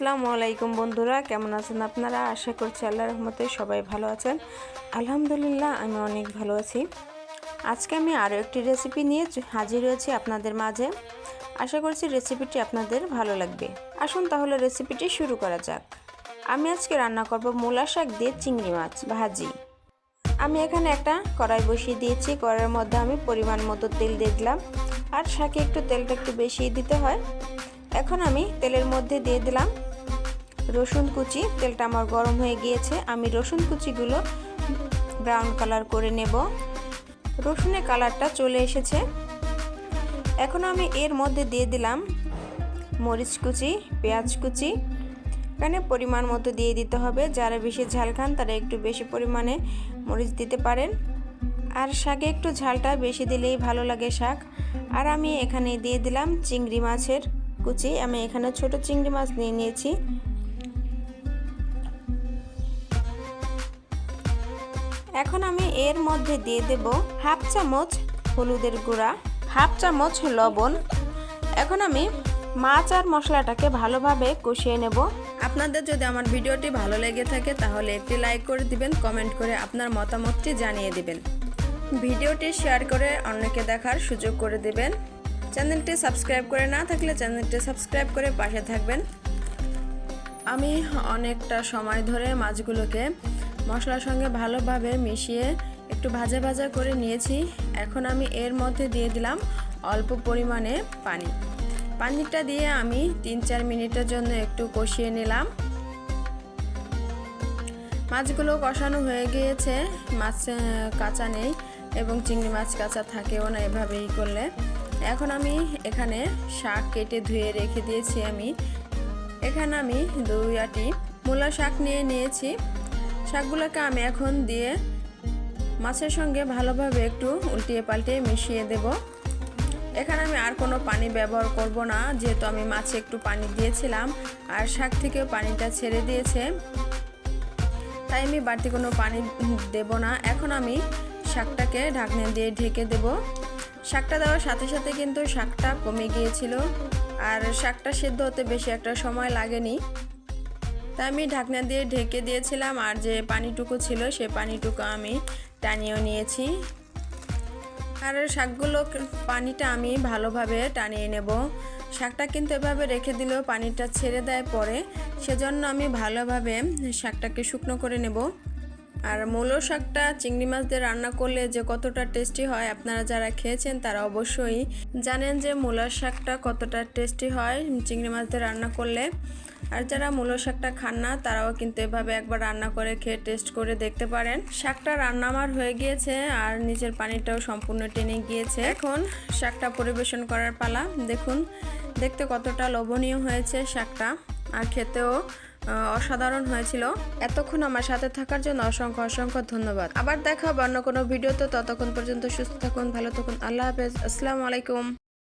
আসসালামু আলাইকুম বন্ধুরা, কেমন আছেন আপনারা? আশা করছি আল্লাহর রহমতে সবাই ভালো আছেন। আলহামদুলিল্লাহ আমি অনেক ভালো আছি। আজকে আমি আরও একটি রেসিপি নিয়ে হাজির হয়েছি আপনাদের মাঝে। আশা করছি রেসিপিটি আপনাদের ভালো লাগবে। আসুন তাহলে রেসিপিটি শুরু করা যাক। আমি আজকে রান্না করব মূলা শাক দিয়ে চিংড়ি মাছ ভাজি। আমি এখানে একটা কড়াই বসিয়ে দিয়েছি। কড়াইয়ের মধ্যে আমি পরিমাণ মতো তেল দিয়ে দিলাম, আর শাকে তেলটা একটু বেশি দিতে হয়। এখন আমি তেলের মধ্যে দিয়ে দিলাম রসুন কুচি। তেলটা আমার গরম হয়ে গিয়েছে। আমি রসুন কুচিগুলো ব্রাউন কালার করে নেব। রসুনের কালারটা চলে এসেছে। এখন আমি এর মধ্যে দিয়ে দিলাম মরিচ কুচি, পেঁয়াজ কুচি। এখানে পরিমাণ মতো দিয়ে দিতে হবে। যারা বেশি ঝাল খান তারা একটু বেশি পরিমাণে মরিচ দিতে পারেন। আর শাকে একটু ঝালটা বেশি দিলেই ভালো লাগে শাক। আর আমি এখানে দিয়ে দিলাম চিংড়ি মাছের কুচি। আমি এখানে ছোট চিংড়ি মাছ নিয়ে নিয়েছি। এখন আমি এর মধ্যে দিয়ে দেব হাফ চামচ হলুদের গুঁড়া, হাফ চামচ লবণ। এখন আমি মাছ আর মশলাটাকে ভালোভাবে কষিয়ে নেব। আপনাদের যদি আমার ভিডিওটি ভালো লেগে থাকে তাহলে একটি লাইক করে দিবেন, কমেন্ট করে আপনার মতামতটি জানিয়ে দিবেন। ভিডিওটি শেয়ার করে অন্যকে দেখার সুযোগ করে দেবেন। চ্যানেলটি সাবস্ক্রাইব করে না থাকলে চ্যানেলটি সাবস্ক্রাইব করে পাশে থাকবেন। আমি অনেকটা সময় ধরে মাছগুলোকে মশলার সঙ্গে ভালোভাবে মিশিয়ে একটু ভাজা ভাজা করে নিয়েছি। এখন আমি এর মধ্যে দিয়ে দিলাম অল্প পরিমাণে পানি। পানিটা দিয়ে আমি 3-4 মিনিটের জন্য একটু কষিয়ে নিলাম। মাছগুলো কষানো হয়ে গিয়েছে। মাছ কাঁচা নেই এবং চিংড়ি মাছ কাঁচা থাকেও না এভাবেই করলে। এখন আমি এখানে শাক কেটে ধুয়ে রেখে দিয়েছি। এখানে আমি 2 আটি মূলা শাক নিয়ে নিয়েছি। শাকগুলোকে আমি এখন দিয়ে মাছের সঙ্গে ভালোভাবে একটু উল্টিয়ে পাল্টিয়ে মিশিয়ে দেব। এখানে আমি আর কোনো পানি ব্যবহার করব না, যেহেতু আমি মাছে একটু পানি দিয়েছিলাম আর শাক থেকেও পানিটা ছেড়ে দিয়েছে, তাই আমি বাড়তি কোনো পানি দেব না। এখন আমি শাকটাকে ঢাকনা দিয়ে ঢেকে দেব। শাকটা দেওয়ার সাথে সাথে কিন্তু শাকটা কমে গিয়েছিল, আর শাকটা সেদ্ধ হতে বেশি একটা সময় লাগেনি, তাই আমি ঢাকনা দিয়ে ঢেকে দিয়েছিলাম। আর যে পানিটুকু ছিল সে পানিটুকু আমি টানিয়ে নিয়েছি। আর শাকগুলো পানিটা আমি ভালোভাবে টানিয়ে নেব। শাকটা কিন্তু এভাবে রেখে দিলেও পানিটা ছেড়ে দেয় পরে, সেজন্য আমি ভালোভাবে শাকটাকে শুকনো করে নেব। আর মূলো শাকটা চিংড়ি মাছ দিয়ে রান্না করলে যে কতটা টেস্টি হয়, আপনারা যারা খেয়েছেন তারা অবশ্যই জানেন যে মূলার শাকটা কতটা টেস্টি হয় চিংড়ি মাছ দিয়ে রান্না করলে। আর যারা মূলো শাকটা খান না তারাও কিন্তু এভাবে একবার রান্না করে খেয়ে টেস্ট করে দেখতে পারেন। শাকটা রান্না আমার হয়ে গিয়েছে আর নিচের পানিটাও সম্পূর্ণ টেনে গিয়েছে। এখন শাকটা পরিবেশন করার পালা। দেখুন দেখতে কতটা লোভনীয় হয়েছে শাকটা, আর খেতেও অসাধারণ হয়েছিল। এতক্ষণ আমার সাথে থাকার জন্য অসংখ্য অসংখ্য ধন্যবাদ। আবার দেখা হবে অন্য কোনো ভিডিওতে। ততক্ষণ পর্যন্ত সুস্থ থাকুন, ভালো থাকুন। আল্লাহ হাফেজ। আসসালামু আলাইকুম।